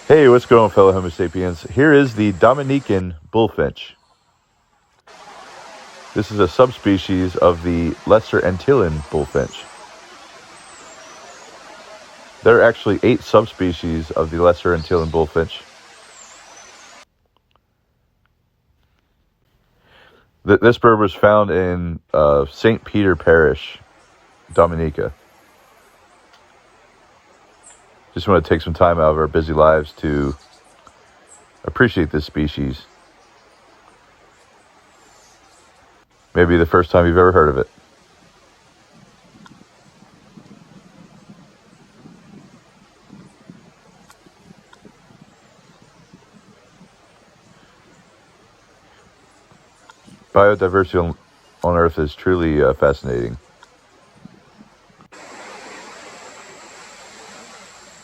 Hey, what's going on, fellow Homo sapiens? Here is the Dominican Bullfinch. This is a subspecies of the Lesser Antillean bullfinch. There are actually 8 subspecies of the Lesser Antillean bullfinch. This bird was found in St. Peter Parish, Dominica. Just want to take some time out of our busy lives to appreciate this species. Maybe the first time you've ever heard of it. Biodiversity on Earth is truly fascinating.